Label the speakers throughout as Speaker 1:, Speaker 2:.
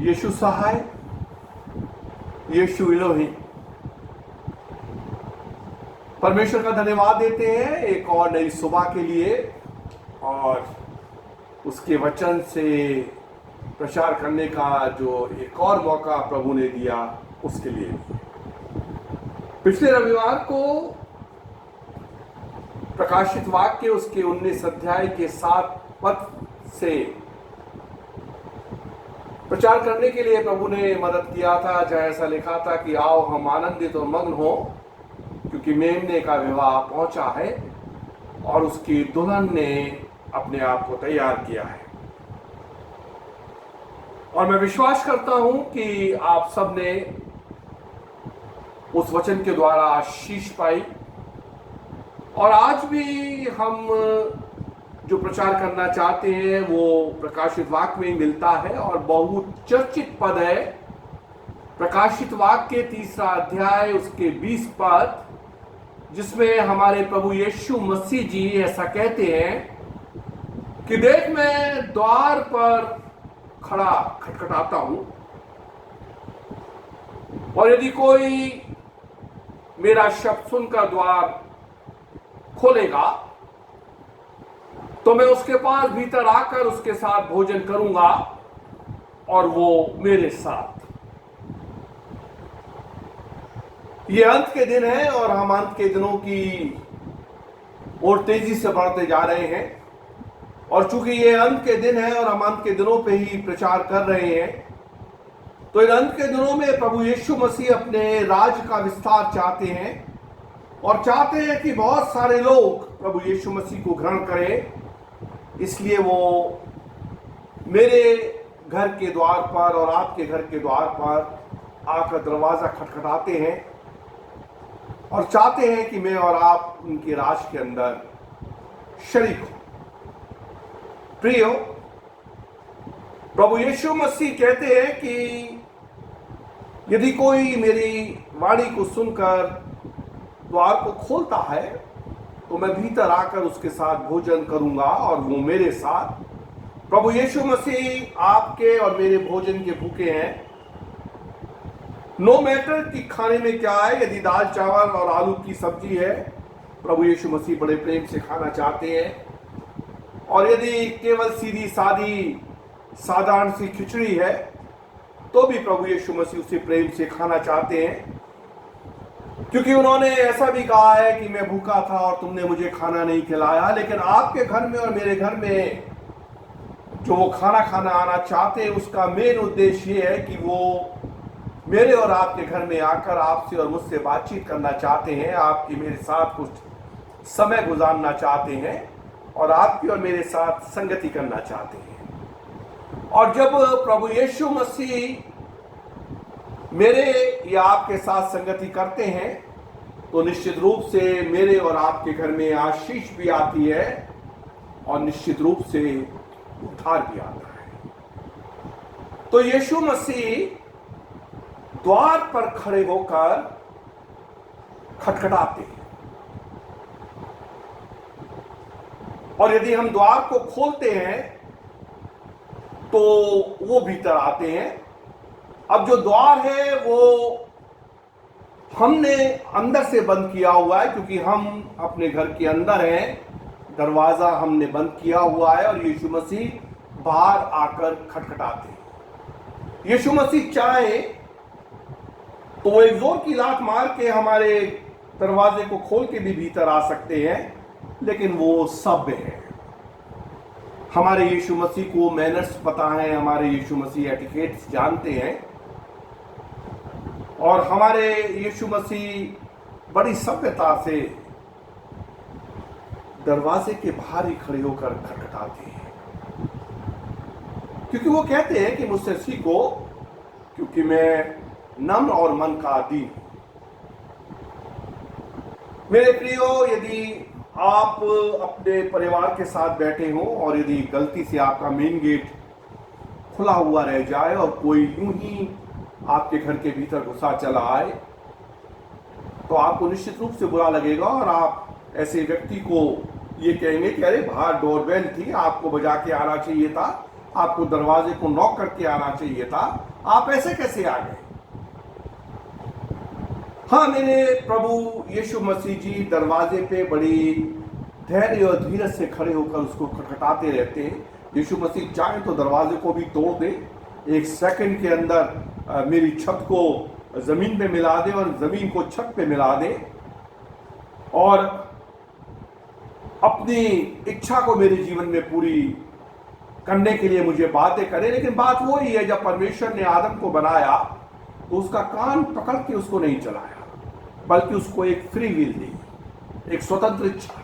Speaker 1: यीशु सहाय, यीशु इलोही। परमेश्वर का धन्यवाद देते हैं एक और नई सुबह के लिए और उसके वचन से प्रचार करने का जो एक और मौका प्रभु ने दिया उसके लिए। पिछले रविवार को प्रकाशित वाक्य उसके 19 अध्याय के 7 पद से प्रचार करने के लिए प्रभु ने मदद किया था, जहाँ ऐसा लिखा था कि आओ हम आनंदित और मग्न हो क्योंकि मेमने का विवाह पहुंचा है और उसकी दुल्हन ने अपने आप को तैयार किया है। और मैं विश्वास करता हूं कि आप सब ने उस वचन के द्वारा आशीष पाई और आज भी हम जो प्रचार करना चाहते हैं वो प्रकाशित वाक्य में ही मिलता है और बहुत चर्चित पद है। प्रकाशित वाक्य 3 अध्याय उसके 20 पद, जिसमें हमारे प्रभु यीशु मसीह जी ऐसा कहते हैं कि देख मैं द्वार पर खड़ा खटखटाता हूं और यदि कोई मेरा शब्द सुनकर द्वार खोलेगा तो मैं उसके पास भीतर आकर उसके साथ भोजन करूंगा और वो मेरे साथ। ये अंत के दिन है और हम अंत के दिनों की ओर तेजी से बढ़ते जा रहे हैं और चूंकि ये अंत के दिन है और हम अंत के दिनों पे ही प्रचार कर रहे हैं तो इन अंत के दिनों में प्रभु यीशु मसीह अपने राज का विस्तार चाहते हैं और चाहते हैं कि बहुत सारे लोग प्रभु यीशु मसीह को ग्रहण करें। इसलिए वो मेरे घर के द्वार पर और आपके घर के द्वार पर आकर दरवाजा खटखटाते हैं और चाहते हैं कि मैं और आप उनके राज के अंदर शरीक हो। प्रियो, प्रभु यीशु मसीह कहते हैं कि यदि कोई मेरी वाणी को सुनकर द्वार को खोलता है तो मैं भीतर आकर उसके साथ भोजन करूंगा और वो मेरे साथ। प्रभु यीशु मसीह आपके और मेरे भोजन के भूखे हैं। नो मैटर कि खाने में क्या है, यदि दाल चावल और आलू की सब्जी है प्रभु यीशु मसीह बड़े प्रेम से खाना चाहते हैं और यदि केवल सीधी सादी साधारण सी खिचड़ी है तो भी प्रभु यीशु मसीह उसे प्रेम से खाना चाहते हैं, क्योंकि उन्होंने ऐसा भी कहा है कि मैं भूखा था और तुमने मुझे खाना नहीं खिलाया। लेकिन आपके घर में और मेरे घर में जो वो खाना आना चाहते हैं उसका मेन उद्देश्य ये है कि वो मेरे और आपके घर में आकर आपसे और मुझसे बातचीत करना चाहते हैं, आपकी मेरे साथ कुछ समय गुजारना चाहते हैं और आपकी और मेरे साथ संगति करना चाहते हैं। और जब प्रभु यीशु मसीह मेरे या आपके साथ संगति करते हैं तो निश्चित रूप से मेरे और आपके घर में आशीष भी आती है और निश्चित रूप से उद्धार भी आता है। तो यीशु मसीह द्वार पर खड़े होकर खटखटाते हैं और यदि हम द्वार को खोलते हैं तो वो भीतर आते हैं। अब जो द्वार है वो हमने अंदर से बंद किया हुआ है क्योंकि हम अपने घर के अंदर हैं, दरवाजा हमने बंद किया हुआ है और यीशु मसीह बाहर आकर खटखटाते हैं। यीशु मसीह चाहे तो वो एक जोर की लात मार के हमारे दरवाजे को खोल के भी भीतर आ सकते हैं, लेकिन वो सभ्य है। हमारे यीशु मसीह को मैनर्स पता है, हमारे यीशु मसीह एटिकेट्स जानते हैं और हमारे यीशु मसीह बड़ी सभ्यता से दरवाजे के बाहर ही खड़े होकर खटखटाते हैं, क्योंकि वो कहते हैं कि मुझसे सीखो क्योंकि मैं नम्र और मन का आदि हूं। मेरे प्रियो, यदि आप अपने परिवार के साथ बैठे हो और यदि गलती से आपका मेन गेट खुला हुआ रह जाए और कोई यूं ही आपके घर के भीतर घुसा चला आए तो आपको निश्चित रूप से बुरा लगेगा और आप ऐसे व्यक्ति को ये कहेंगे कि अरे बाहर डोरबेल थी, आपको बजा के आना चाहिए था, आपको दरवाजे को नॉक करके आना चाहिए था आप ऐसे कैसे आ गए? हाँ, मेरे प्रभु यीशु मसीह जी दरवाजे पे बड़ी धैर्य और धीरज से खड़े होकर उसको खटखटाते रहते हैं। यीशु मसीह चाहे तो दरवाजे को भी तोड़ दे, एक सेकंड के अंदर मेरी छत को जमीन पे मिला दे और जमीन को छत पे मिला दे और अपनी इच्छा को मेरे जीवन में पूरी करने के लिए मुझे बातें करे। लेकिन बात वो ही है, जब परमेश्वर ने आदम को बनाया तो उसका कान पकड़ के उसको नहीं चलाया, बल्कि उसको एक फ्री विल दी, एक स्वतंत्र इच्छा।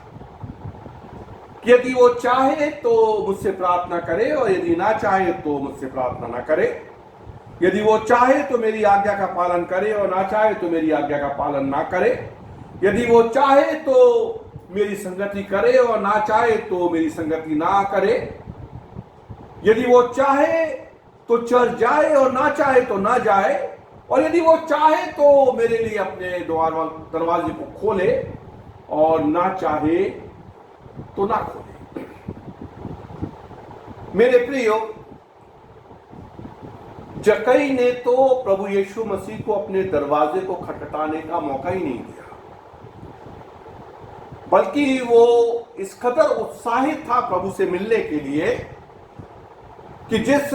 Speaker 1: यदि वो चाहे तो मुझसे प्रार्थना करे और यदि ना चाहे तो मुझसे प्रार्थना ना करे। यदि वो चाहे तो मेरी आज्ञा का पालन करे और ना चाहे तो मेरी आज्ञा का पालन ना करे। यदि वो चाहे तो मेरी संगति करे और ना चाहे तो मेरी संगति ना करे। यदि वो चाहे तो चल जाए और ना चाहे तो ना जाए। और यदि वो चाहे तो मेरे लिए अपने दरवाजे को खोले और ना चाहे तो ना खोले। मेरे प्रियो, जक्कई ने तो प्रभु यीशु मसीह को अपने दरवाजे को खटखटाने का मौका ही नहीं दिया, बल्कि वो इस कदर उत्साहित था प्रभु से मिलने के लिए कि जिस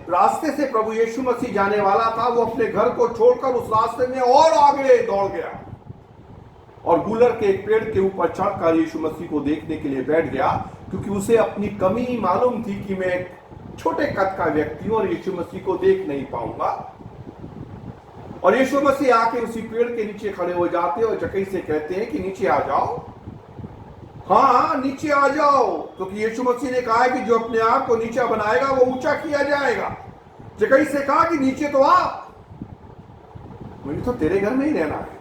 Speaker 1: रास्ते से प्रभु यीशु मसीह जाने वाला था वो अपने घर को छोड़कर उस रास्ते में और आगे दौड़ गया और गुलर के एक पेड़ के ऊपर चढ़कर यीशु मसीह को देखने के लिए बैठ गया, क्योंकि उसे अपनी कमी मालूम थी कि मैं छोटे कद का व्यक्ति हूं और यीशु मसीह को देख नहीं पाऊंगा। और यीशु मसीह आके उसी पेड़ के नीचे खड़े हो जाते और जक्कई से कहते हैं कि नीचे आ जाओ। हाँ, नीचे आ जाओ, क्योंकि यीशु मसीह ने कहा है कि जो अपने आप को नीचा बनाएगा वो ऊंचा किया जाएगा। जक्कई से कहा कि नीचे तो आ, मुझे तो तेरे घर में ही रहना है।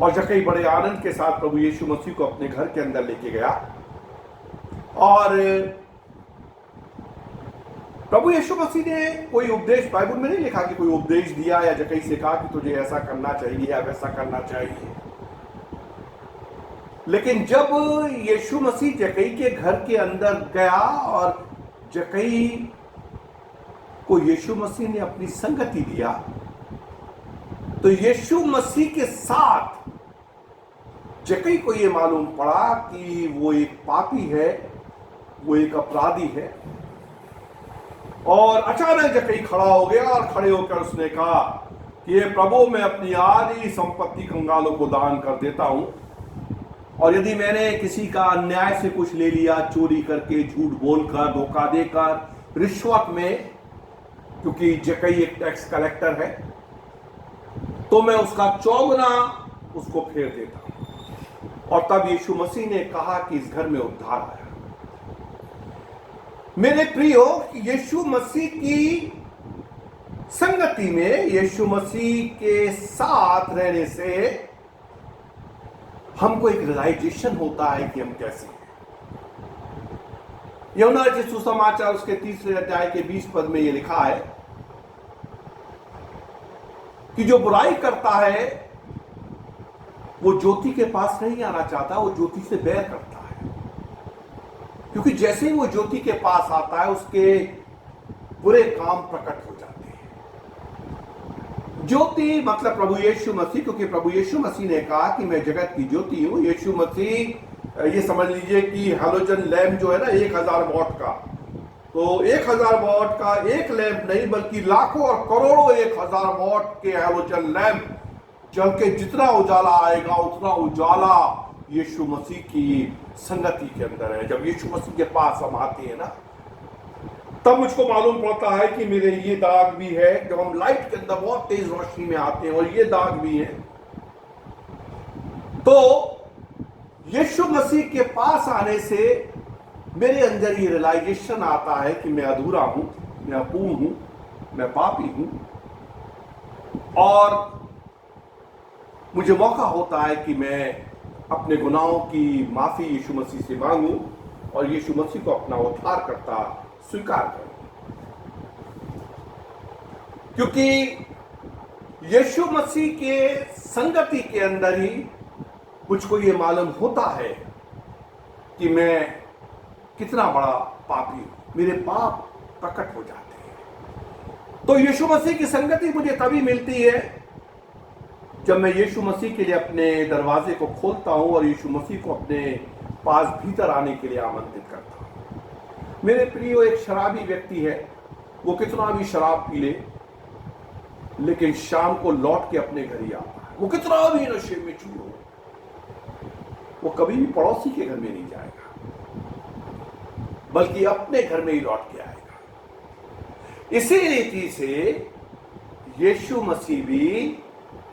Speaker 1: और जक्कई बड़े आनंद के साथ प्रभु यीशु मसीह को अपने घर के अंदर लेके गया और प्रभु यीशु मसीह ने कोई उपदेश, बाइबल में नहीं लिखा कि कोई उपदेश दिया या जक्कई से कहा कि तुझे ऐसा करना चाहिए या वैसा करना चाहिए। लेकिन जब यीशु मसीह जक्कई के घर के अंदर गया और जक्कई को यीशु मसीह ने अपनी संगति दिया, तो यीशु मसीह के साथ जक्कई को यह मालूम पड़ा कि वो एक पापी है, वो एक अपराधी है। और अचानक जक्कई खड़ा हो गया और खड़े होकर उसने कहा कि ये प्रभु, मैं अपनी आधी संपत्ति कंगालों को दान कर देता हूं, और यदि मैंने किसी का अन्याय से कुछ ले लिया, चोरी करके, झूठ बोलकर, धोखा देकर, रिश्वत में, क्योंकि जक्कई एक टैक्स कलेक्टर है, तो मैं उसका चौगुना उसको फेर देता हूं। और तब यीशु मसीह ने कहा कि इस घर में उद्धार आया। मेरे प्रियो, यीशु मसीह की संगति में, यीशु मसीह के साथ रहने से हमको एक रियलाइजेशन होता है कि हम कैसे हैं। यूहन्ना रचित सुसमाचार उसके 3 अध्याय के 20 पद में यह लिखा है कि जो बुराई करता है वो ज्योति के पास नहीं आना चाहता, वो ज्योति से बैर करता है, क्योंकि जैसे ही वो ज्योति के पास आता है उसके बुरे काम प्रकट हो जाते हैं। ज्योति मतलब प्रभु यीशु मसीह, क्योंकि प्रभु यीशु मसीह ने कहा कि मैं जगत की ज्योति हूं। यीशु मसीह, ये समझ लीजिए कि हैलोजन लैम्प जो है ना 1000 वॉट का, तो 1000 वॉट का एक लैंप नहीं बल्कि लाखों और करोड़ों 1000 वॉट के हैलोजन लैंप जल के जितना उजाला आएगा उतना उजाला यीशु मसीह की संगति के अंदर है। जब यीशु मसीह के पास हम आते हैं ना, तब मुझको मालूम पड़ता है कि मेरे ये दाग भी है। जब हम लाइट के अंदर बहुत तेज रोशनी में आते हैं और ये दाग भी है, तो यीशु मसीह के पास आने से मेरे अंदर ये रियलाइजेशन आता है कि मैं अधूरा हूं, मैं अपूर्ण हूं, मैं पापी हूं, और मुझे मौका होता है कि मैं अपने गुनाहों की माफी यीशु मसीह से मांगूं और यीशु मसीह को अपना उद्धार करता स्वीकार करूं। क्योंकि यीशु मसीह के संगति के अंदर ही मुझको ये मालूम होता है कि मैं कितना बड़ा पापी हूं। मेरे पाप प्रकट हो जाते हैं तो यीशु मसीह की संगति मुझे तभी मिलती है जब मैं यीशु मसीह के लिए अपने दरवाजे को खोलता हूं और यीशु मसीह को अपने पास भीतर आने के लिए आमंत्रित करता हूं। मेरे प्रियो, एक शराबी व्यक्ति है, वो कितना भी शराब पी ले लेकिन शाम को लौट के अपने घर ही आता है। वो कितना भी नशे में चूर हो, वो कभी भी पड़ोसी के घर में नहीं जाएगा, बल्कि अपने घर में ही लौट के आएगा। इसी रीति से यीशु मसीह भी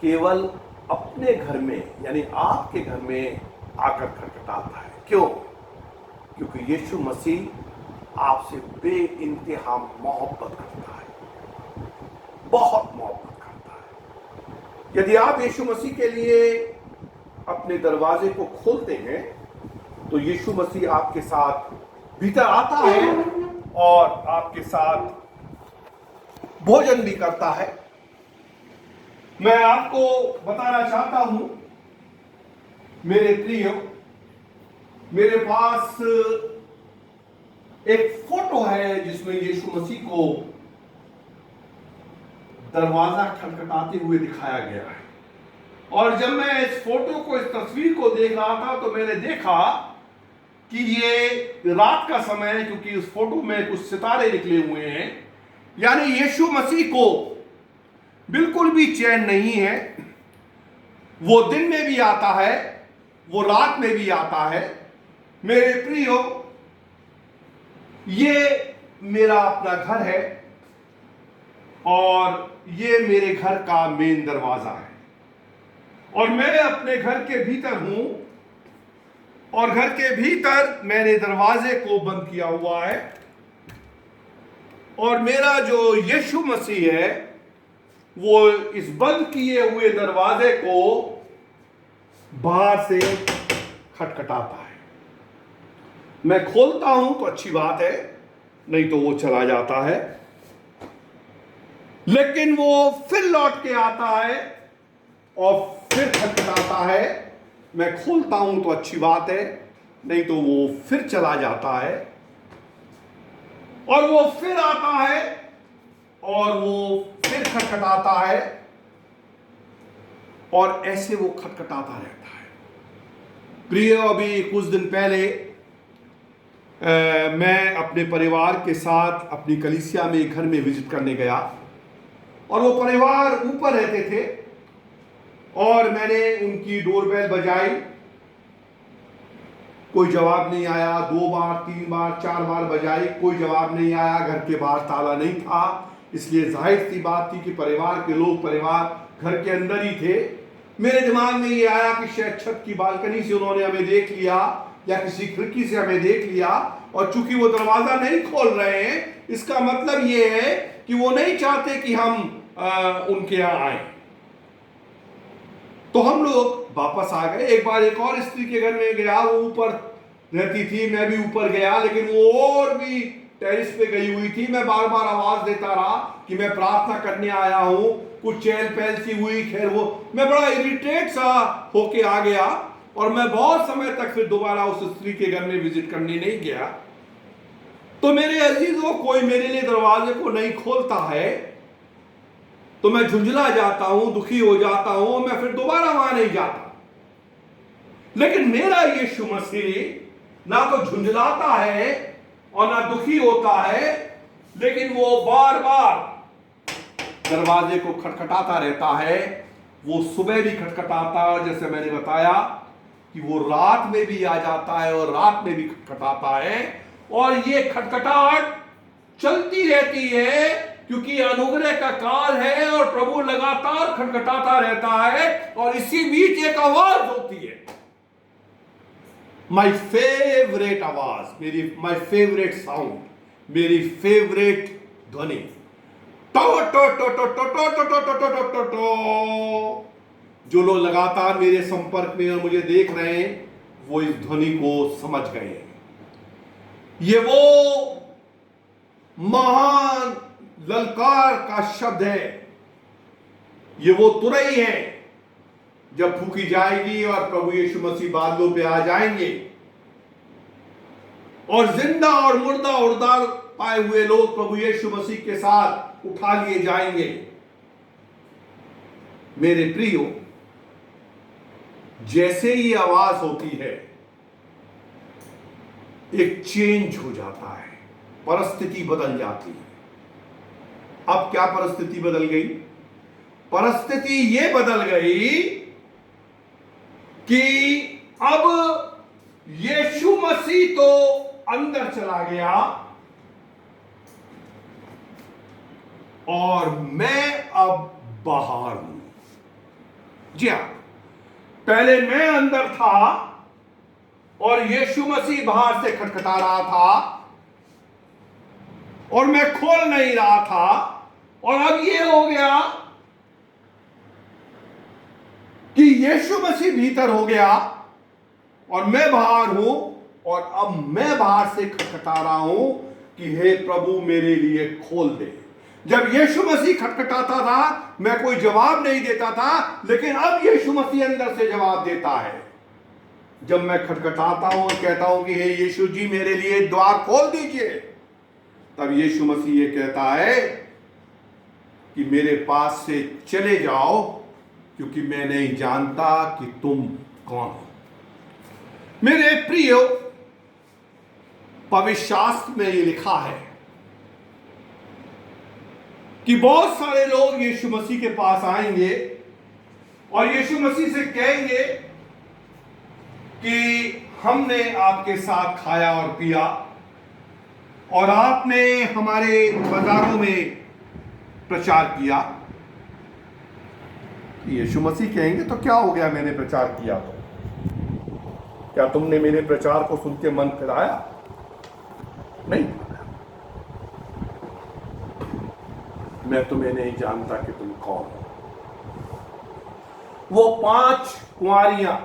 Speaker 1: केवल अपने घर में, यानी आपके घर में आकर खटखटाता है। क्यों? क्योंकि यीशु मसीह आपसे बेइंतहा मोहब्बत करता है, बहुत मोहब्बत करता है। यदि आप यीशु मसीह के लिए अपने दरवाजे को खोलते हैं तो यीशु मसीह आपके साथ भीतर आता है और आपके साथ भोजन भी करता है। मैं आपको बताना चाहता हूं मेरे प्रियो, मेरे पास एक फोटो है जिसमें यीशु मसीह को दरवाजा खटखटाते हुए दिखाया गया है। और जब मैं इस फोटो को, इस तस्वीर को देख रहा था तो मैंने देखा कि ये रात का समय है, क्योंकि उस फोटो में कुछ सितारे निकले हुए हैं। यानी यीशु मसीह को बिल्कुल भी चैन नहीं है। वो दिन में भी आता है, वो रात में भी आता है। मेरे प्रियो, ये मेरा अपना घर है और ये मेरे घर का मेन दरवाजा है और मैं अपने घर के भीतर हूं और घर के भीतर मैंने दरवाजे को बंद किया हुआ है और मेरा जो यीशु मसीह है वो इस बंद किए हुए दरवाजे को बाहर से खटखटाता है। मैं खोलता हूं तो अच्छी बात है, नहीं तो वो चला जाता है, लेकिन वो फिर लौट के आता है और फिर खटखटाता है। मैं खोलता हूं तो अच्छी बात है, नहीं तो वो फिर चला जाता है और वो फिर आता है और वो फिर खटखटाता है और ऐसे वो खटखटाता रहता है। प्रियो, अभी कुछ दिन पहले मैं अपने परिवार के साथ अपनी कलीसिया में एक घर में विजिट करने गया और वो परिवार ऊपर रहते थे और मैंने उनकी डोरबेल बजाई, कोई जवाब नहीं आया। 2 बार 3 बार 4 बार बजाई, कोई जवाब नहीं आया। घर के बाहर ताला नहीं था, इसलिए जाहिर सी बात थी कि परिवार के लोग, परिवार घर के अंदर ही थे। मेरे दिमाग में ये आया कि शायद छत की बालकनी से उन्होंने हमें देख लिया या किसी खिड़की से हमें देख लिया और चूंकि वो दरवाजा नहीं खोल रहे हैं, इसका मतलब ये है कि वो नहीं चाहते कि हम उनके यहां आए। तो हम लोग वापस आ गए। एक बार एक और स्त्री के घर में गया, वो ऊपर रहती थी, मैं भी ऊपर गया, लेकिन वो और भी टेरिस पे गई हुई थी। मैं बार बार आवाज देता रहा कि मैं प्रार्थना करने आया हूं। कुछ चहल पहल सी हुई, खैर वो मैं बड़ा इरिटेट सा होके आ गया और मैं बहुत समय तक फिर दोबारा उस स्त्री के घर में विजिट करने नहीं गया। तो मेरे अजीजों, कोई मेरे लिए दरवाजे को नहीं खोलता है तो मैं झुंझला जाता हूं, दुखी हो जाता हूं, मैं फिर दोबारा वहां नहीं जाता। लेकिन मेरा यीशु मसीह ना तो झुंझलाता है और ना दुखी होता है, लेकिन वो बार बार दरवाजे को खटखटाता रहता है। वो सुबह भी खटखटाता है और जैसे मैंने बताया कि वो रात में भी आ जाता है और रात में भी खटखटाता है और ये खटखटाहट चलती रहती है क्योंकि अनुग्रह का काल है और प्रभु लगातार खटखटाता रहता है और इसी बीच एक आवाज होती है, माई फेवरेट आवाज, मेरी माई फेवरेट साउंड, मेरी फेवरेट ध्वनि, टो टो टो टो टो टो टो टो टो टो टो टो। जो लोग लगातार मेरे संपर्क में और मुझे देख रहे हैं वो इस ध्वनि को समझ गए हैं। ये वो महान ललकार का शब्द है, ये वो तुरही है जब फूकी जाएगी और प्रभु यीशु मसीह बादलों पे आ जाएंगे और जिंदा और मुर्दा उड़दार पाए हुए लोग प्रभु यीशु मसीह के साथ उठा लिए जाएंगे। मेरे प्रियो, जैसे ही आवाज होती है एक चेंज हो जाता है, परिस्थिति बदल जाती है। अब क्या परिस्थिति बदल गई? परिस्थिति यह बदल गई कि अब यीशु मसीह तो अंदर चला गया और मैं अब बाहर हूं। जी हां, पहले मैं अंदर था और यीशु मसीह बाहर से खटखटा रहा था और मैं खोल नहीं रहा था, और अब यह हो गया कि यीशु मसीह भीतर हो गया और मैं बाहर हूं, और अब मैं बाहर से खटखटा रहा हूं कि हे प्रभु मेरे लिए खोल दे। जब यीशु मसीह खटखटाता था मैं कोई जवाब नहीं देता था, लेकिन अब यीशु मसीह अंदर से जवाब देता है। जब मैं खटखटाता हूं और कहता हूं कि हे यीशु जी मेरे लिए द्वार खोल दीजिए, तब यीशु मसीह ये कहता है कि मेरे पास से चले जाओ, क्योंकि मैं नहीं जानता कि तुम कौन हो। मेरे प्रियो, पवित्र शास्त्र में ये लिखा है कि बहुत सारे लोग यीशु मसीह के पास आएंगे और यीशु मसीह से कहेंगे कि हमने आपके साथ खाया और पिया और आपने हमारे बाजारों में प्रचार किया। यीशु मसीह कहेंगे तो क्या हो गया, मैंने प्रचार किया तो क्या तुमने मेरे प्रचार को सुन के मन फिराया? नहीं, मैं तुम्हें नहीं जानता कि तुम कौन हो। वो 5 कुंवारियां,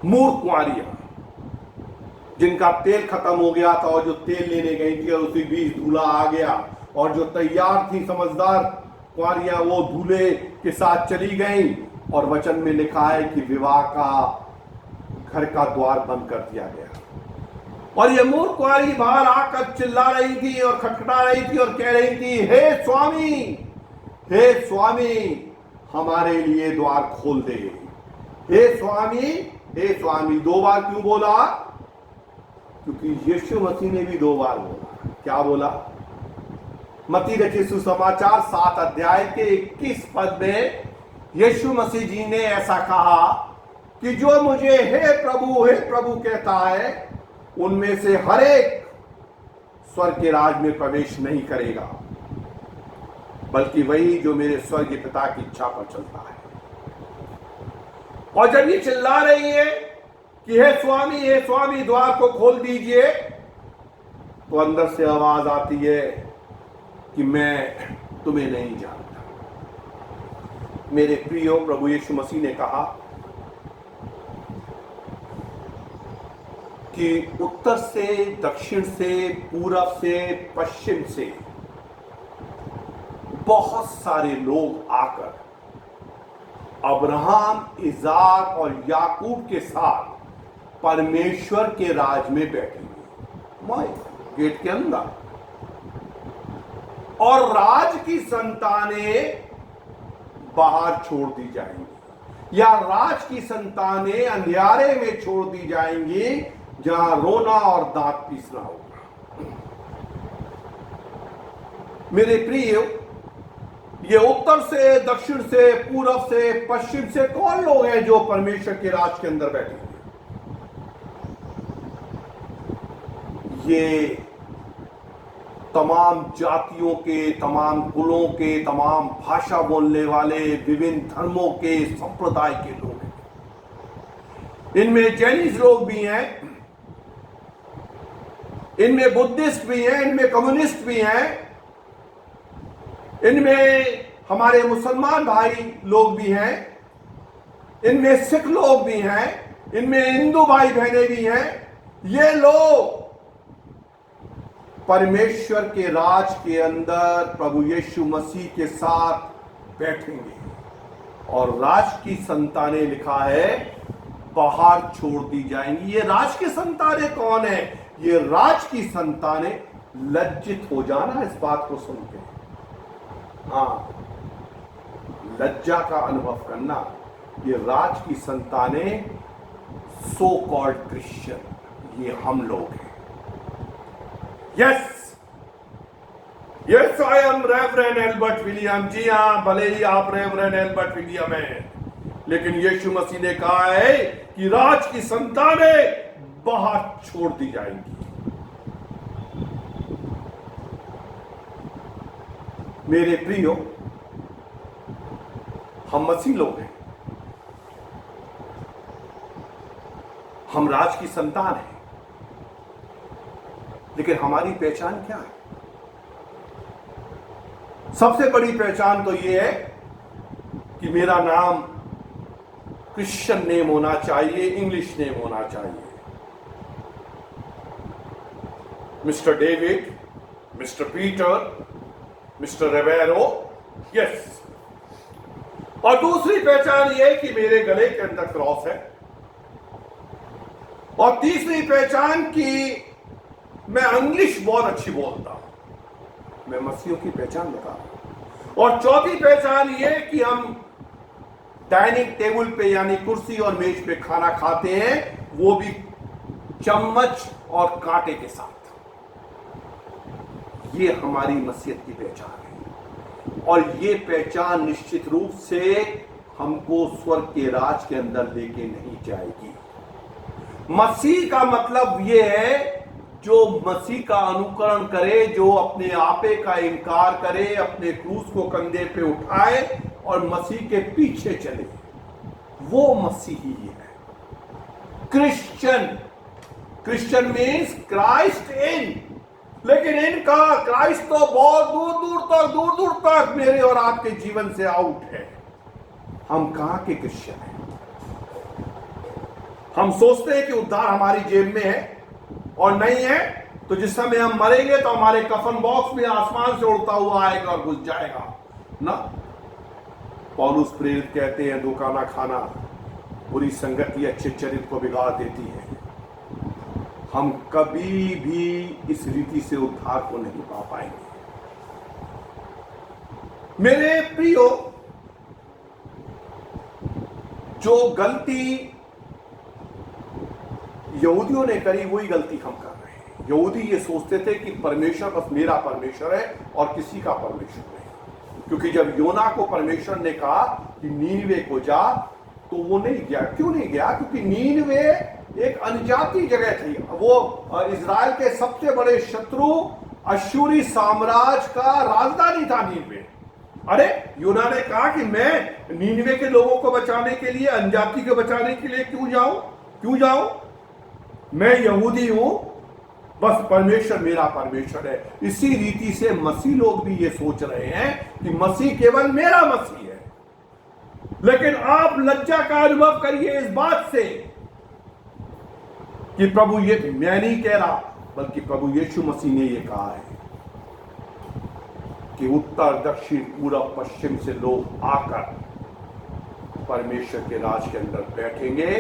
Speaker 1: मूर्ख कुंवारियां, जिनका तेल खत्म हो गया था और जो तेल लेने गई थी और उसी बीच दूल्हा आ गया, और जो तैयार थी समझदार कुंवारियां वो दूल्हे के साथ चली गईं, और वचन में लिखा है कि विवाह का घर का द्वार बंद कर दिया गया। और ये मूर्ख कुंवारी बाहर आकर चिल्ला रही थी और खटखटा रही थी और कह रही थी, हे स्वामी, हे स्वामी, हमारे लिए द्वार खोल दे। हे स्वामी, हे स्वामी। 2 बार क्यों बोला? क्योंकि यीशु मसीह ने भी 2 बार बोला। क्या बोला? मत्ती रचित सुसमाचार 7 अध्याय के 21 पद में यीशु मसीह जी ने ऐसा कहा कि जो मुझे हे प्रभु कहता है, उनमें से हर एक स्वर्ग के राज में प्रवेश नहीं करेगा, बल्कि वही जो मेरे स्वर्गीय पिता की इच्छा पर चलता है। और जब ये चिल्ला रही है कि हे स्वामी द्वार को खोल दीजिए, तो अंदर से आवाज आती है कि मैं तुम्हें नहीं जानता। मेरे प्रियो, प्रभु यीशु मसीह ने कहा कि उत्तर से, दक्षिण से, पूरब से, पश्चिम से बहुत सारे लोग आकर अब्राहम, इज़ाक और याकूब के साथ परमेश्वर के राज में बैठेंगे, गेट के अंदर। और राज की संतानें बाहर छोड़ दी जाएंगी, या राज की संतानें अंधियारे में छोड़ दी जाएंगी, जहां रोना और दांत पीसना होगा। मेरे प्रिय, ये उत्तर से, दक्षिण से, पूरब से, पश्चिम से कौन लोग हैं जो परमेश्वर के राज के अंदर बैठे हैं? ये तमाम जातियों के, तमाम कुलों के, तमाम भाषा बोलने वाले, विभिन्न धर्मों के, संप्रदाय के लोग हैं। इनमें जैनिस लोग भी हैं, इनमें बुद्धिस्ट भी हैं, इनमें कम्युनिस्ट भी हैं, इनमें हमारे मुसलमान भाई लोग भी हैं, इनमें सिख लोग भी हैं, इनमें हिंदू भाई बहनें भी हैं। ये लोग परमेश्वर के राज के अंदर प्रभु यीशु मसीह के साथ बैठेंगे। और राज की संतानें लिखा है बाहर छोड़ दी जाएंगी। ये राज की संतानें कौन है? ये राज की संतानें लज्जित हो जाना इस बात को सुनते हैं। हाँ, लज्जा का अनुभव करना। ये राज की संतानें सो कॉल्ड क्रिश्चियन, ये हम लोग हैं। Yes, yes, I am Reverend Albert William. जी हां, भले ही आप रेवरेंड एल्बर्ट विलियम हैं, लेकिन यीशु मसीह ने कहा है कि राज की संतानें बाहर छोड़ दी जाएंगी। मेरे प्रियो, हम मसीह लोग हैं, हम राज की संतान हैं, लेकिन हमारी पहचान क्या है? सबसे बड़ी पहचान तो यह है कि मेरा नाम क्रिश्चियन नेम होना चाहिए, इंग्लिश नेम होना चाहिए। Mister David, mister Peter, mister Revero, yes. और दूसरी पहचान यह है कि मेरे गले के अंदर क्रॉस है। और तीसरी पहचान कि मैं इंग्लिश बहुत अच्छी बोलता हूं। मैं मसीहों की पहचान बता रहा हूं। और चौथी पहचान यह कि हम डाइनिंग टेबल पे यानी कुर्सी और मेज पे खाना खाते हैं, वो भी चम्मच और कांटे के साथ। ये हमारी मसीहत की पहचान है। और ये पहचान निश्चित रूप से हमको स्वर्ग के राज के अंदर लेके नहीं जाएगी। मसीह का मतलब ये है जो मसीह का अनुकरण करे, जो अपने आपे का इनकार करे, अपने क्रूस को कंधे पे उठाए और मसीह के पीछे चले, वो मसीही है। Christian, Christian means Christ in. लेकिन इनका क्राइस्ट तो बहुत दूर दूर तक मेरे और आपके जीवन से आउट है। हम कहां के क्रिश्चियन हैं? हम सोचते हैं कि उद्धार हमारी जेब में है, और नहीं है तो जिस समय हम मरेंगे तो हमारे कफन बॉक्स में आसमान से उड़ता हुआ आएगा और घुस जाएगा ना। पौलुस प्रेरित कहते हैं, धोखा ना खाना, बुरी संगति अच्छे चरित्र को बिगाड़ देती है। हम कभी भी इस रीति से उद्धार को नहीं पा पाएंगे। मेरे प्रियो, जो गलती यहूदियों ने करी वही गलती हम कर रहे हैं। यहूदी ये सोचते थे कि परमेश्वर बस मेरा परमेश्वर है और किसी का परमेश्वर नहीं। क्योंकि जब योना को परमेश्वर ने कहा कि नीनवे को जा, तो वो नहीं गया। क्यों नहीं गया? क्योंकि नीनवे एक अनजाती जगह थी। वो इजराइल के सबसे बड़े शत्रु अश्शूरी साम्राज्य का राजधानी था नीनवे। अरे, योना ने कहा कि मैं नीनवे के लोगों को बचाने के लिए, अनजाति को बचाने के लिए क्यों जाऊं? मैं यहूदी हूं, बस परमेश्वर मेरा परमेश्वर है। इसी रीति से मसीह लोग भी ये सोच रहे हैं कि मसीह केवल मेरा मसीह है। लेकिन आप लज्जा का अनुभव करिए इस बात से कि प्रभु, ये मैं नहीं कह रहा, बल्कि प्रभु यीशु मसीह ने ये कहा है कि उत्तर दक्षिण पूरब पश्चिम से लोग आकर परमेश्वर के राज के अंदर बैठेंगे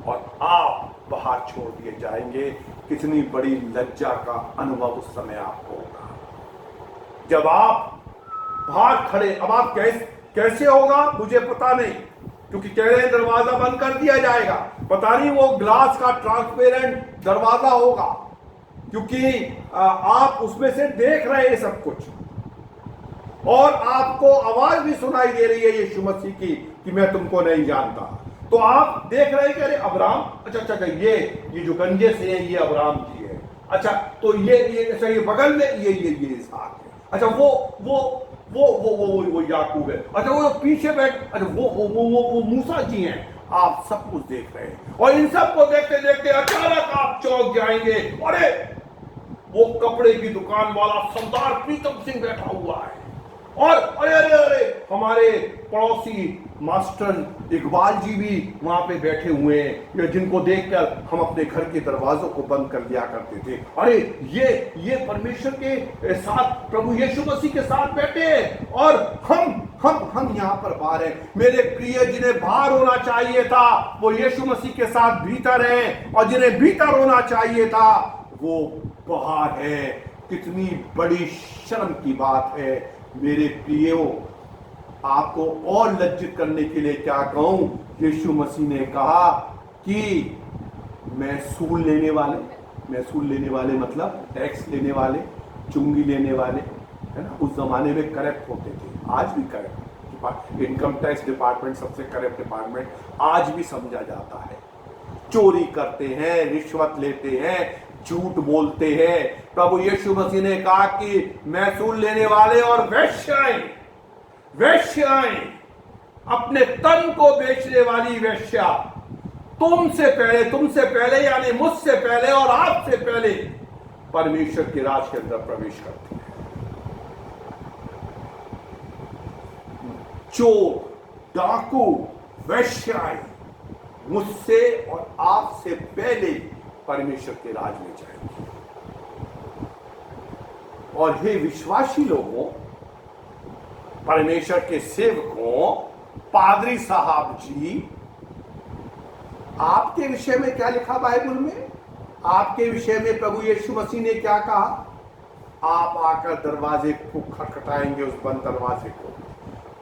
Speaker 1: और आप बाहर छोड़ दिए जाएंगे। कितनी बड़ी लज्जा का अनुभव उस समय आपको होगा जब आप बाहर खड़े। अब आप कैसे होगा मुझे पता नहीं, क्योंकि कह रहे हैं दरवाजा बंद कर दिया जाएगा। पता नहीं वो ग्लास का ट्रांसपेरेंट दरवाजा होगा, क्योंकि आप उसमें से देख रहे हैं सब कुछ, और आपको आवाज भी सुनाई दे रही है यीशु मसीह की कि मैं तुमको नहीं जानता। तो आप देख रहे हैं कि अरे अब्राहम, अच्छा, ये जो गंजे से है ये अब्राहम जी है। अच्छा, तो ये बगल में ये इसहाक है। अच्छा, वो याकूब है। अच्छा, वो पीछे बैठ, अच्छा वो मूसा जी हैं। आप सब कुछ देख रहे हैं, और इन सब को देखते देखते अचानक आप चौंक जाएंगे। अरे, वो कपड़े की दुकान वाला सरदार प्रीतम सिंह बैठा हुआ है, और अरे हमारे पड़ोसी मास्टर इकबाल जी भी वहां पे बैठे हुए हैं, या जिनको देखकर हम अपने घर के दरवाजों को बंद कर दिया करते थे। अरे, ये परमेश्वर के साथ, प्रभु यीशु मसीह के साथ बैठे हैं, और हम हम यहाँ पर बाहर हैं। मेरे प्रिय, जिन्हें बाहर होना चाहिए था वो यीशु मसीह के साथ भीतर हैं, और जिन्हें भीतर होना चाहिए था वो बाहर है। कितनी बड़ी शर्म की बात है मेरे प्रियो। आपको और लज्जित करने के लिए क्या कहूं, यीशु मसीह ने कहा कि महसूल लेने वाले मतलब टैक्स लेने वाले, चुंगी लेने वाले, है ना। उस जमाने में करप्ट होते थे, आज भी करप्ट, इनकम टैक्स डिपार्टमेंट सबसे करप्ट डिपार्टमेंट आज भी समझा जाता है। चोरी करते हैं, रिश्वत लेते हैं, झूठ बोलते हैं। प्रभु यीशु मसीह ने कहा कि महसूल लेने वाले और वेश्याएं, अपने तन को बेचने वाली वेश्या, तुमसे पहले यानी मुझसे पहले और आपसे पहले परमेश्वर के राज के अंदर प्रवेश करती है। चोर, डाकू, वेश्याएं मुझसे और आपसे पहले परमेश्वर के राज में जाएंगे। और हे विश्वासी लोगों, परमेश्वर के सेवकों, पादरी साहब जी, आपके विषय में क्या लिखा बाइबल में? आपके विषय में प्रभु यीशु मसीह ने क्या कहा? आप आकर दरवाजे को खटखटाएंगे, उस बंद दरवाजे को,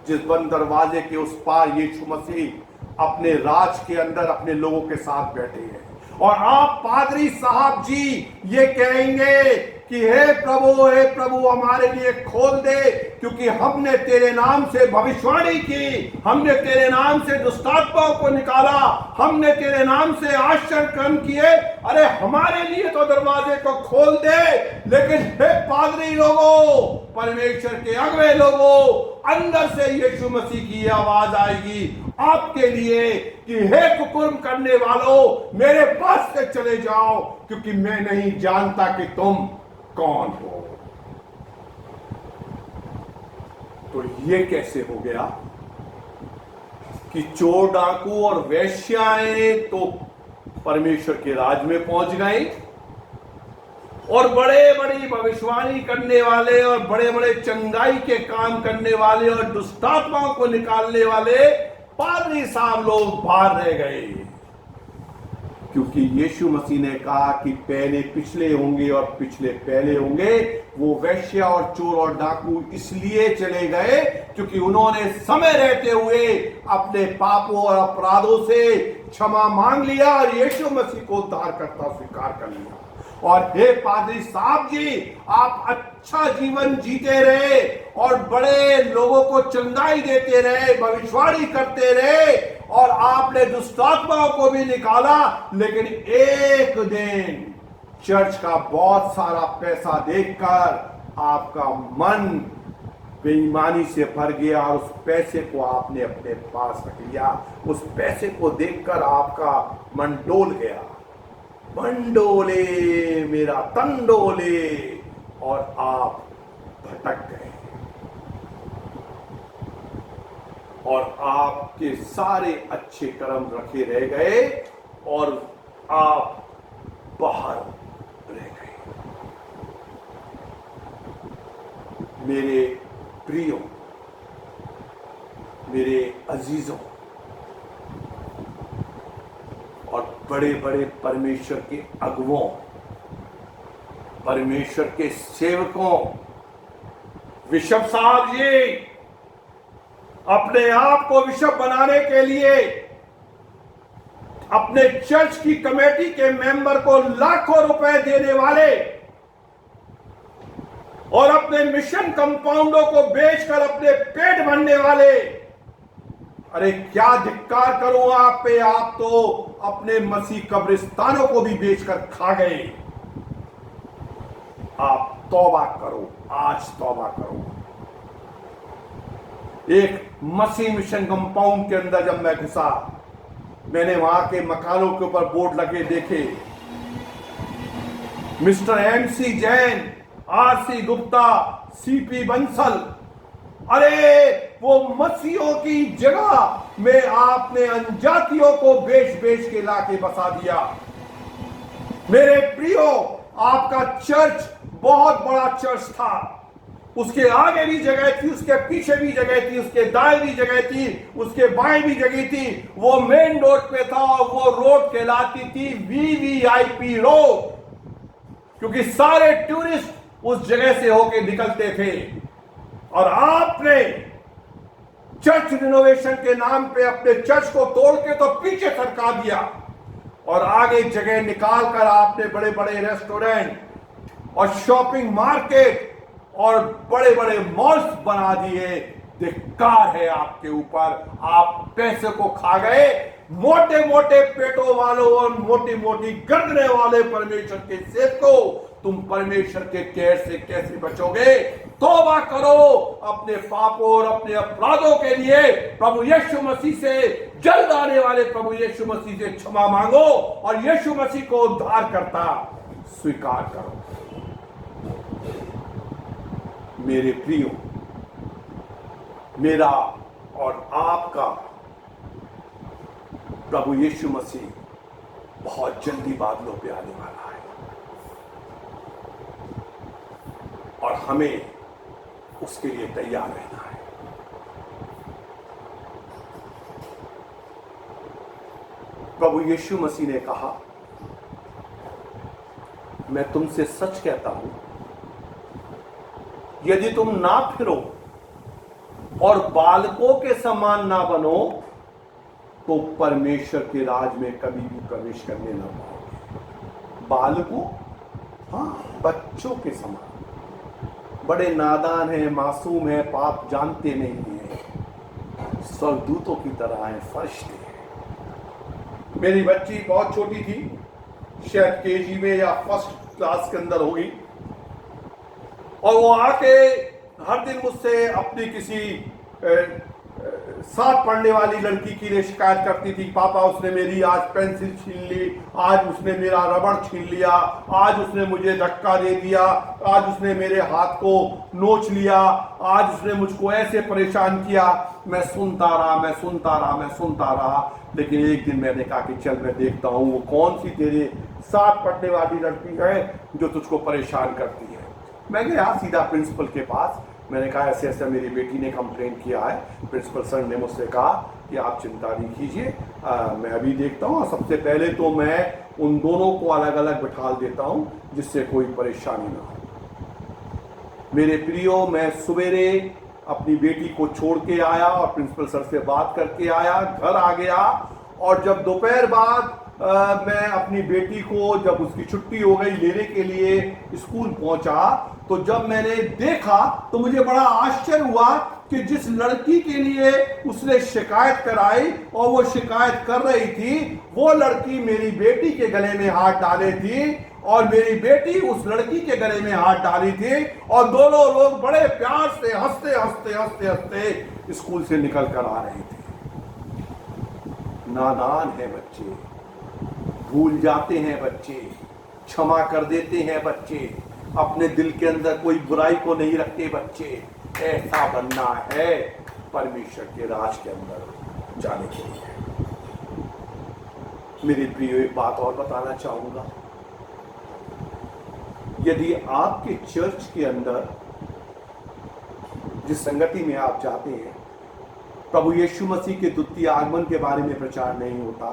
Speaker 1: जिस बंद दरवाजे के उस पार यीशु मसीह अपने राज के अंदर अपने लोगों के साथ बैठे हैं। और आप पादरी साहब जी ये कहेंगे कि हे प्रभु हमारे लिए खोल दे, क्योंकि हमने तेरे नाम से भविष्यवाणी की, हमने तेरे नाम से दुष्टात्माओं को निकाला, हमने तेरे नाम से आश्चर्य कर्म किए। अरे हमारे लिए तो दरवाजे को खोल दे। लेकिन हे पादरी लोगों, परमेश्वर के अगुवे लोगों, अंदर से यीशु मसीह की आवाज आएगी आपके लिए कि हे कुकर्म करने वालों, मेरे पास से चले जाओ, क्योंकि मैं नहीं जानता कि तुम कौन हो। तो ये कैसे हो गया कि चोर, डाकू और वेश्याएं तो परमेश्वर के राज में पहुंच गए, और बड़े बड़ी भविष्यवाणी करने वाले और बड़े बड़े चंगाई के काम करने वाले और दुष्टात्माओं को निकालने वाले पादरी साहब लोग बाहर रह गए? क्योंकि यीशु मसीह ने कहा कि पहले पिछले होंगे और पिछले पहले होंगे। वो वेश्या और चोर और डाकू इसलिए चले गए क्योंकि उन्होंने समय रहते हुए अपने पापों और अपराधों से क्षमा मांग लिया और यीशु मसीह को उद्धारकर्ता स्वीकार कर लिया। और हे पादरी साहब जी, आप अच्छा जीवन जीते रहे और बड़े लोगों को चंगाई देते रहे, भविष्यवाणी करते रहे, और आपने दुष्टात्माओं को भी निकाला। लेकिन एक दिन चर्च का बहुत सारा पैसा देखकर आपका मन बेईमानी से भर गया और उस पैसे को आपने अपने पास रख लिया। उस पैसे को देखकर आपका मन डोल गया। मन डोले, मेरा तन डोले, और आप भटक गए और आपके सारे अच्छे कर्म रखे रह गए और आप बाहर रह गए। मेरे प्रियो, मेरे अजीजों और बड़े बड़े परमेश्वर के अगुवों, परमेश्वर के सेवकों, बिशप साहब जी अपने आप को बिशप बनाने के लिए अपने चर्च की कमेटी के मेंबर को लाखों रुपए देने वाले और अपने मिशन कंपाउंडों को बेचकर अपने पेट भरने वाले, अरे क्या धिक्कार करूं आप पे, आप तो अपने मसीह कब्रिस्तानों को भी बेचकर खा गए। आप तौबा करो, आज तौबा करो। एक मसीह मिशन कंपाउंड के अंदर जब मैं घुसा, मैंने वहां के मकानों के ऊपर बोर्ड लगे देखे, mister MC Jain, RC Gupta, CP Bansal. अरे वो मसीहों की जगह में आपने अनजातियों को बेच बेच के लाके बसा दिया। मेरे प्रियो, आपका चर्च बहुत बड़ा चर्च था, उसके आगे भी जगह थी, उसके पीछे भी जगह थी, उसके दाएं भी जगह थी, उसके बाएं भी जगह थी। वो मेन रोड पे था और वो रोड कहलाती थी वीवीआईपी रोड, क्योंकि सारे टूरिस्ट उस जगह से होके निकलते थे। और आपने चर्च रिनोवेशन के नाम पे अपने चर्च को तोड़ के तो पीछे सरका दिया और आगे जगह निकाल कर आपने बड़े बड़े रेस्टोरेंट और शॉपिंग मार्केट और बड़े बड़े मॉल्स बना दिए। धिक्कार है आपके ऊपर, आप पैसे को खा गए। मोटे मोटे पेटों वालों और मोटी मोटी गर्दने वाले परमेश्वर के सेवकों, तुम परमेश्वर के कैद से कैसे बचोगे? तौबा करो अपने पापों और अपने अपराधों के लिए, प्रभु यीशु मसीह से, जल्द आने वाले प्रभु यीशु मसीह से क्षमा मांगो और यीशु मसीह को उद्धार करता स्वीकार करो। मेरे प्रियो, मेरा और आपका प्रभु यीशु मसीह बहुत जल्दी बादलों पे आने वाला है और हमें उसके लिए तैयार रहना है। प्रभु यीशु मसीह ने कहा, मैं तुमसे सच कहता हूं, यदि तुम ना फिरो और बालकों के समान ना बनो तो परमेश्वर के राज में कभी भी प्रवेश करने ना पाओगे। बालकों, हाँ, बच्चों के समान, बड़े नादान हैं, मासूम हैं, पाप जानते नहीं हैं, स्वर्गदूतों की तरह हैं, फरिश्ते हैं। मेरी बच्ची बहुत छोटी थी, शायद केजी में या फर्स्ट क्लास के अंदर होगी, और वो आके हर दिन मुझसे अपनी किसी साथ पढ़ने वाली लड़की के लिए शिकायत करती थी। पापा, उसने मेरी आज पेंसिल छीन ली, आज उसने मेरा रबड़ छीन लिया, आज उसने मुझे धक्का दे दिया, आज उसने मेरे हाथ को नोच लिया, आज उसने मुझको ऐसे परेशान किया। मैं सुनता रहा, लेकिन एक दिन मैंने कहा कि चल मैं देखता हूँ वो कौन सी तेरे साथ पढ़ने वाली लड़की है जो तुझको परेशान करती है। मैं गया सीधा प्रिंसिपल के पास। मैंने कहा ऐसे ऐसे मेरी बेटी ने कंप्लेंट किया है। प्रिंसिपल सर ने मुझसे कहा कि आप चिंता नहीं कीजिए, मैं अभी देखता हूँ। सबसे पहले तो मैं उन दोनों को अलग अलग बिठा देता हूँ जिससे कोई परेशानी ना हो। मेरे प्रियो, मैं सवेरे अपनी बेटी को छोड़ के आया और प्रिंसिपल सर से बात करके आया, घर आ गया, और जब दोपहर बाद मैं अपनी बेटी को, जब उसकी छुट्टी हो गई, लेने के लिए स्कूल पहुंचा, तो जब मैंने देखा तो मुझे बड़ा आश्चर्य हुआ कि जिस लड़की के लिए उसने शिकायत कराई और वो शिकायत कर रही थी, वो लड़की मेरी बेटी के गले में हाथ डाले थी और मेरी बेटी उस लड़की के गले में हाथ डाली थी, और दोनों लोग बड़े प्यार से हंसते स्कूल से निकल कर आ रहे थे। नादान है बच्चे, भूल जाते हैं बच्चे, क्षमा कर देते हैं बच्चे, अपने दिल के अंदर कोई बुराई को नहीं रखते बच्चे। ऐसा बनना है परमेश्वर के राज के अंदर जाने के लिए। मेरे प्रियो, एक बात और बताना चाहूंगा, यदि आपके चर्च के अंदर, जिस संगति में आप जाते हैं, प्रभु यीशु मसीह के द्वितीय आगमन के बारे में प्रचार नहीं होता,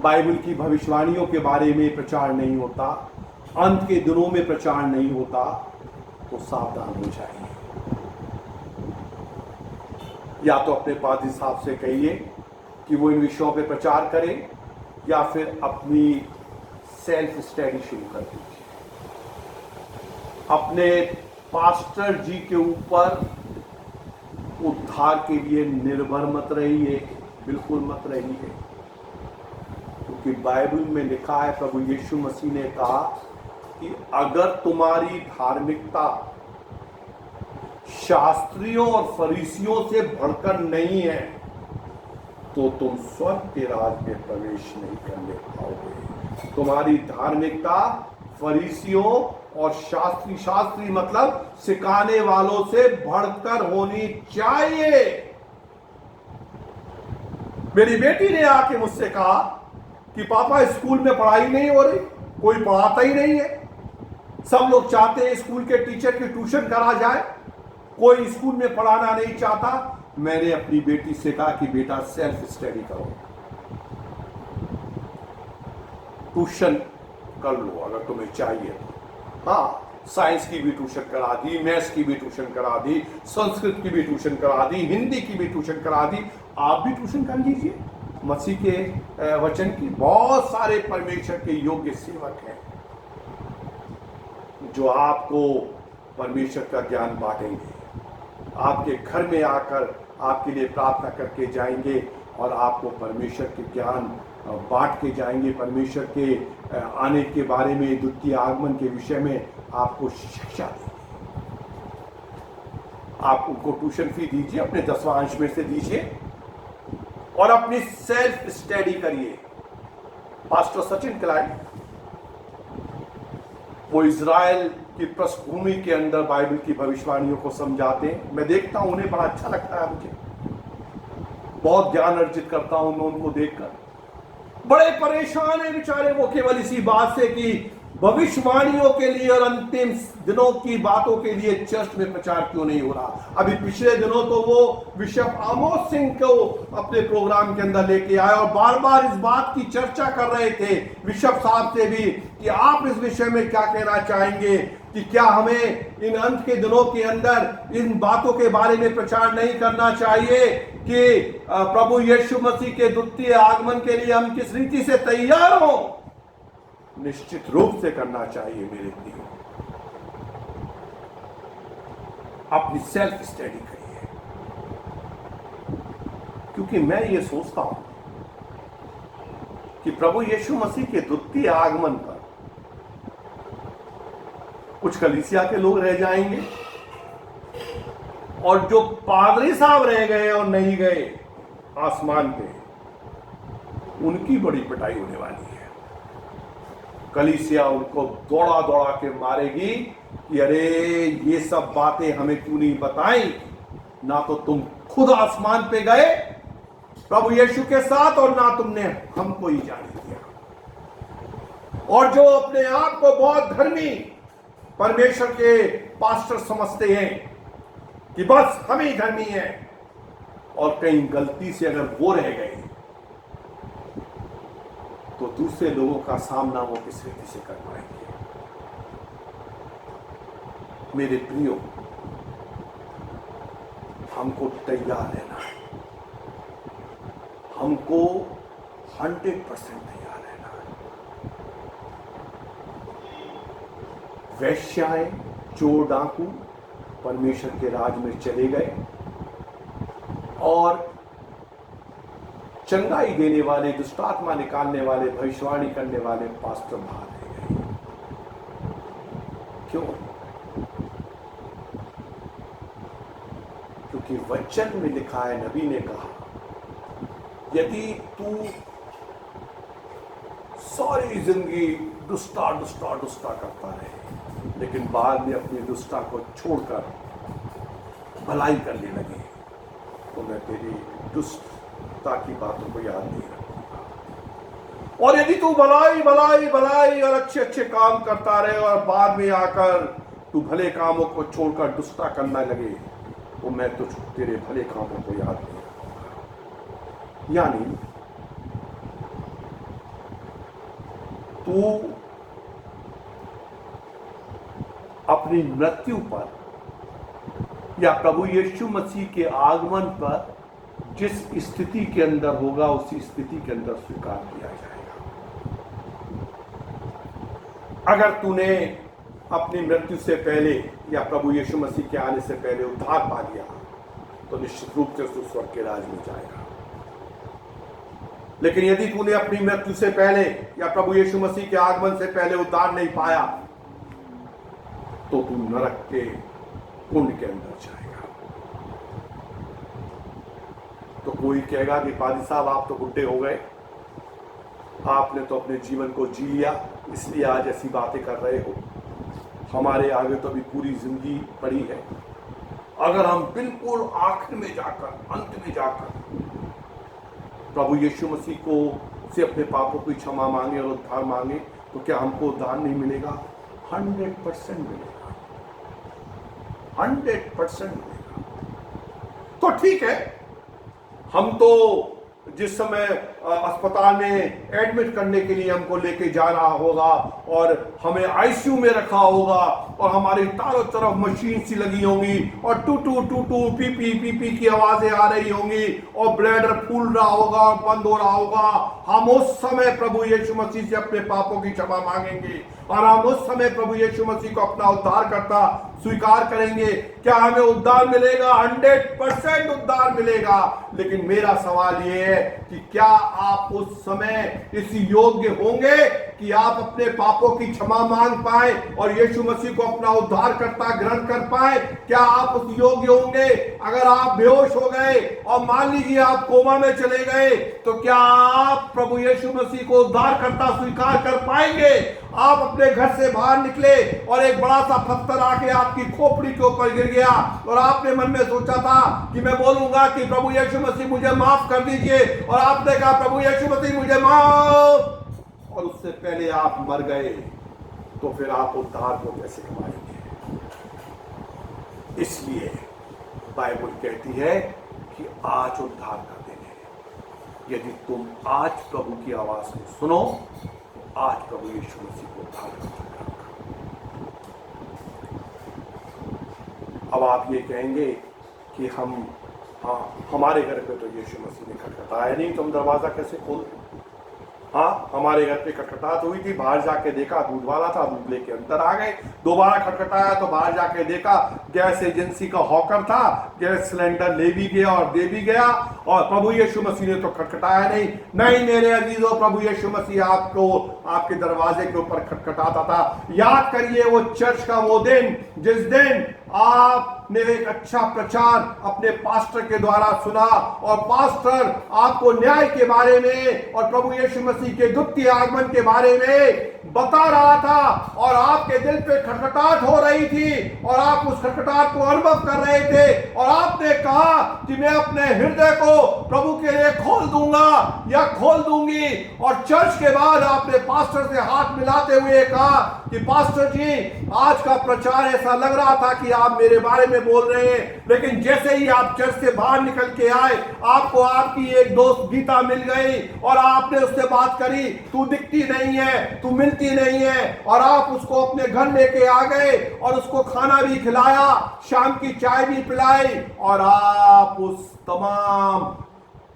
Speaker 1: बाइबल की भविष्यवाणियों के बारे में प्रचार नहीं होता, अंत के दिनों में प्रचार नहीं होता, तो सावधान हो जाइए। या तो अपने पादरी साहब से कहिए कि वो इन विषयों पे प्रचार करें, या फिर अपनी सेल्फ स्टडी शुरू कर दीजिए। अपने पास्टर जी के ऊपर उद्धार के लिए निर्भर मत रहिए, बिल्कुल मत रहिए, क्योंकि बाइबल में लिखा है, प्रभु यीशु मसीह ने कहा कि अगर तुम्हारी धार्मिकता शास्त्रियों और फरीसियों से बढ़कर नहीं है तो तुम स्वर्ग के राज में प्रवेश नहीं करने पाओगे। तुम्हारी धार्मिकता फरीसियों और शास्त्री मतलब सिखाने वालों से बढ़कर होनी चाहिए। मेरी बेटी ने आके मुझसे कहा कि पापा, स्कूल में पढ़ाई नहीं हो रही, कोई पढ़ाता ही नहीं है, सब लोग चाहते हैं स्कूल के टीचर की ट्यूशन करा जाए, कोई स्कूल में पढ़ाना नहीं चाहता। मैंने अपनी बेटी से कहा कि बेटा सेल्फ स्टडी करो, ट्यूशन कर लो अगर तुम्हें चाहिए। हाँ, साइंस की भी ट्यूशन करा दी, मैथ्स की भी ट्यूशन करा दी, संस्कृत की भी ट्यूशन करा दी, हिंदी की भी ट्यूशन करा दी। आप भी ट्यूशन कर लीजिए मसीह के वचन की। बहुत सारे परमेश्वर के योग्य सेवक हैं जो आपको परमेश्वर का ज्ञान बांटेंगे, आपके घर में आकर आपके लिए प्रार्थना करके जाएंगे और आपको परमेश्वर के ज्ञान बांट के जाएंगे। परमेश्वर के आने के बारे में, द्वितीय आगमन के विषय में आपको शिक्षा देंगे। आप उनको ट्यूशन फी दीजिए, अपने 10वां अंश में से दीजिए और अपनी सेल्फ स्टडी करिए। पास्टर सचिन क्लाइव, वो इज़राइल की पृष्ठभूमि के अंदर बाइबल की भविष्यवाणियों को समझाते हैं। मैं देखता हूं, उन्हें बड़ा अच्छा लगता है, मुझे बहुत ज्ञान अर्जित करता हूं मैं उनको देखकर। बड़े परेशान है बेचारे वो केवल इसी बात से कि भविष्यवाणियों के लिए और अंतिम दिनों की बातों के लिए चर्च में प्रचार क्यों नहीं हो रहा। अभी पिछले दिनों तो वो बिशप आमोस सिंह को अपने प्रोग्राम के अंदर लेके आए और बार बार इस बात की चर्चा कर रहे थे बिशप साहब से भी कि आप इस विषय में क्या कहना चाहेंगे, कि क्या हमें इन अंत के दिनों के अंदर इन बातों के बारे में प्रचार नहीं करना चाहिए कि प्रभु यीशु मसीह के द्वितीय आगमन के लिए हम किस रीति से तैयार हों। निश्चित रूप से करना चाहिए मेरे प्रियो। अपनी सेल्फ स्टडी करिए, क्योंकि मैं ये सोचता हूं कि प्रभु यीशु मसीह के द्वितीय आगमन पर कुछ कलीसिया के लोग रह जाएंगे और जो पादरी साहब रह गए और नहीं गए आसमान पे, उनकी बड़ी पिटाई होने वाली है। कलीसिया उनको दौड़ा दौड़ा के मारेगी कि अरे ये सब बातें हमें क्यों नहीं बताई, ना तो तुम खुद आसमान पे गए प्रभु यीशु के साथ और ना तुमने हमको ही जाने दिया। और जो अपने आप को बहुत धर्मी परमेश्वर के पास्टर समझते हैं कि बस हम ही धर्मी हैं, और कहीं गलती से अगर वो रह गए तो दूसरे लोगों का सामना वो किस रीति से कर पाएंगे। मेरे प्रियो, हमको तैयार रहना है, हमको 100% तैयार रहना है। वैश्याएं, चोर, डाकू परमेश्वर के राज में चले गए और चंगाई देने वाले, दुष्टात्मा निकालने वाले, भविष्यवाणी करने वाले पास्टर बाहर रह गए। क्यों? क्योंकि वचन में लिखा है, नबी ने कहा, यदि तू सारी जिंदगी दुष्टा दुष्टा दुष्टा करता रहे लेकिन बाद में अपनी दुष्टा को छोड़कर भलाई करने लगे, तो मैं तेरी दुष्टता की बातों को याद नहीं रखूंगा। और यदि तू भलाई भलाई भलाई और अच्छे अच्छे काम करता रहे और बाद में आकर तू भले कामों को छोड़कर दुष्टा करना लगे, तो मैं तो तेरे भले कामों को याद नहीं रखूंगा। यानी तू अपनी मृत्यु पर या प्रभु यीशु मसीह के आगमन पर जिस स्थिति के अंदर होगा, उसी स्थिति के अंदर स्वीकार किया जाएगा। अगर तूने अपनी मृत्यु से पहले या प्रभु यीशु मसीह के आने से पहले उद्धार पा लिया, तो निश्चित रूप से तू स्वर्ग के राज में जाएगा। लेकिन यदि तूने अपनी मृत्यु से पहले या प्रभु यीशु मसीह के आगमन से पहले उद्धार नहीं पाया, तो तू नरक के कुंड के अंदर जाएगा। तो कोई कहेगा कि पादी साहब आप तो बुढ़े हो गए, आपने तो अपने जीवन को जी लिया, इसलिए आज ऐसी बातें कर रहे हो। हमारे आगे तो अभी पूरी जिंदगी पड़ी है। अगर हम बिल्कुल आखिर में जाकर, अंत में जाकर प्रभु यीशु मसीह को से अपने पापों की क्षमा मांगे और उद्धार मांगे, तो क्या हमको उद्धार नहीं मिलेगा? 100% मिलेगा, 100% मिलेगा। तो ठीक है, हम तो जिस समय अस्पताल में एडमिट करने के लिए हमको लेके जा रहा होगा और हमें आईसीयू में रखा होगा और हमारी चारों तरफ मशीन सी लगी होंगी और टू टू टू टू पी पी पी पी की आवाजें आ रही होंगी और ब्लैडर फूल रहा होगा और बंद हो रहा होगा, हम उस समय प्रभु यीशु मसीह से अपने पापों की क्षमा मांगेंगे और हम उस समय प्रभु यीशु मसीह को अपना उद्धार करता स्वीकार करेंगे। क्या हमें उद्धार मिलेगा? 100% उद्धार मिलेगा। लेकिन मेरा सवाल यह है कि क्या आप उस समय इस योग्य होंगे कि आप अपने पापों की क्षमा मांग पाए और यीशु मसीह को अपना उद्धार करता ग्रहण कर पाए? क्या आप उस योग्य होंगे? अगर आप बेहोश हो गए और मान लीजिए आप कोमा में चले गए, तो क्या आप प्रभु यीशु मसीह को उद्धार करता स्वीकार कर पाएंगे? आप अपने घर से बाहर निकले और एक बड़ा सा पत्थर आके आपकी खोपड़ी के ऊपर गिर गया और आपने मन में सोचा था कि मैं बोलूंगा कि प्रभु यीशु मसीह मुझे माफ कर दीजिए, और आपने कहा प्रभु यीशु मसीह मुझे माफ, और उससे पहले आप मर गए, तो फिर आप उद्धार को कैसे कमाएंगे? इसलिए बाइबल कहती है कि आज उद्धार का दिन है। यदि तुम आज प्रभु की आवाज को सुनो, आज प्रभु यीशु मसीह को उद्धार कर। अब आप ये कहेंगे कि हमारे घर पे तो यीशु मसीह ने खटखटाया नहीं, तो हम दरवाजा कैसे खोल? हाँ, हमारे घर पे खटखटाहट हुई थी, बाहर जाके देखा दूध वाला था, दूध लेके अंदर आ गए। दोबारा खटखटाया तो बाहर जाके देखा गैस एजेंसी का हॉकर था, गैस सिलेंडर ले भी गया और दे भी गया, और प्रभु यीशु मसीह ने तो खटखटाया नहीं। नहीं मेरे अजीजों, प्रभु यीशु मसीह आपको आपके दरवाजे के ऊपर खटखटाता था। याद करिए वो चर्च का वो दिन जिस दिन आपने एक अच्छा प्रचार अपने पास्टर के द्वारा सुना और पास्टर आपको न्याय के बारे में और प्रभु यीशु मसीह के द्वितीय आगमन के बारे में बता रहा था, और आपके दिल पे खटखटाहट हो रही थी और आप उस खटखटाहट को अनुभव कर रहे थे, और आपने कहा कि मैं अपने हृदय को प्रभु के लिए खोल दूंगा या खोल दूंगी। और चर्च के बाद आपने पास्टर से हाथ मिलाते हुए कहा कि पास्टर जी, आज का प्रचार ऐसा लग रहा था कि आप मेरे बारे में बोल रहे हैं, लेकिन जैसे ही आप चर्च से बाहर निकल के आए, आपको आपकी एक दोस्त गीता मिल गई और आपने उससे बात करी, तू दिखती नहीं है, तू मिलती नहीं है, और आप उसको अपने घर लेके आ गए और उसको खाना भी खिलाया, शाम की चाय भी पिलाई, और आप उस तमाम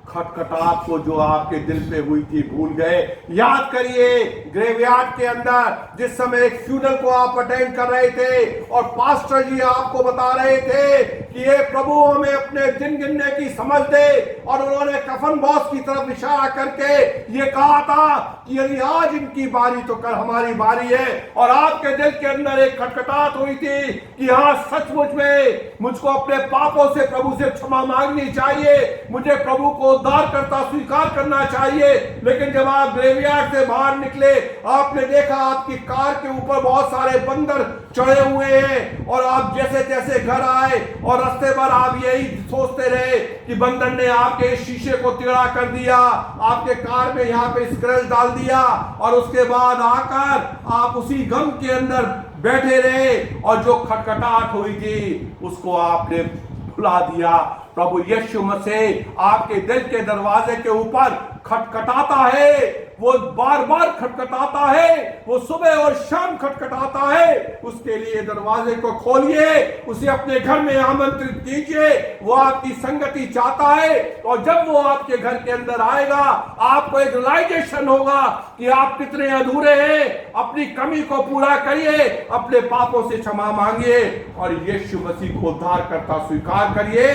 Speaker 1: खटखटाहट को जो आपके दिल पे हुई थी भूल गए। याद करिए ग्रेवयार्ड के अंदर जिस समय एक फ्यूनरल को आप अटेंड कर रहे थे और पास्टर जी आपको बता रहे थे कि ये प्रभु हमें अपने दिन गिनने की समझ दे, और उन्होंने कफन बॉक्स की तरफ इशारा करके ये कहा था कि यदि आज इनकी बारी तो कल हमारी बारी है, और आपके दिल के अंदर एक खटखटाहट हुई थी कि हाँ, सचमुच में मुझको अपने पापों से प्रभु से क्षमा मांगनी चाहिए, मुझे प्रभु को उद्धार करता स्वीकार करना चाहिए। लेकिन जब आप ग्रेवयार्ड से बाहर निकले, आपने देखा आपकी कार के ऊपर बहुत सारे बंदर चढ़े हुए हैं, और आप जैसे जैसे घर आए और रास्ते भर आप यही सोचते रहे कि बंदर ने आपके शीशे को टेढ़ा कर दिया, आपके कार में यहाँ पे स्क्रैच डाल दिया, और उसके बाद आकर आप उसी गम के अंदर बैठे रहे, और जो खटखटाहट हुई थी उसको आपने भुला दिया। प्रभु यीशु मसीह आपके दिल के दरवाजे के ऊपर खटखटाता है, वो बार बार खटखटाता है, वो सुबह और शाम खटखटाता है। उसके लिए दरवाजे को खोलिए, उसे अपने घर में आमंत्रित कीजिए, वो आपकी संगति चाहता है, और जब वो आपके घर के अंदर आएगा, आपको एक रियलाइजेशन होगा कि आप कितने अधूरे हैं। अपनी कमी को पूरा करिए, अपने पापों से क्षमा मांगिए, और यीशु मसीह को उद्धार करता स्वीकार करिए,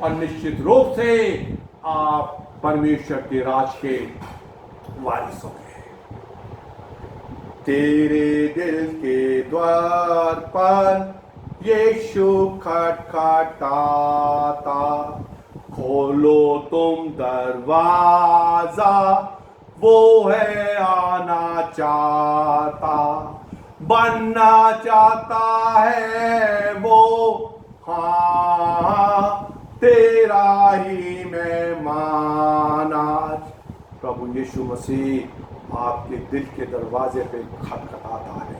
Speaker 1: और निश्चित रूप से आप परमेश्वर के राज के वारिस होंगे। तेरे दिल के द्वार पर यीशु खटखटाता, खोलो तुम दरवाजा, वो है आना चाहता, बनना चाहता है वो, हाँ तेरा ही मेहमान आज। प्रभु यीशु मसीह आपके दिल के दरवाजे पे खटखटाता है।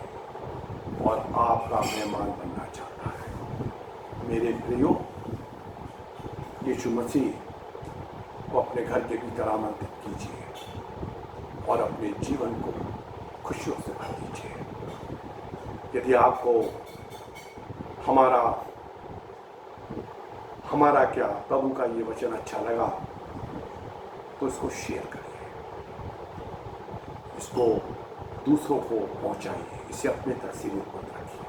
Speaker 1: और आपका मेहमान बनना चाहता है। मेरे प्रियो, यीशु मसीह को अपने घर के भीतर आमंत्रित कीजिए और अपने जीवन को खुशियों से भर दीजिए। यदि आपको हमारा क्या प्रभु का ये वचन अच्छा लगा तो इसको शेयर करिए, इसको दूसरों को पहुंचाइए, इसे अपने तक सीमित मत रखिए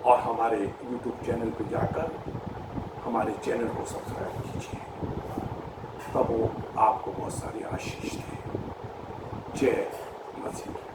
Speaker 1: और हमारे YouTube चैनल पर जाकर हमारे चैनल को सब्सक्राइब कीजिए। तब वो आपको बहुत सारी आशीष दे। जय मसीह।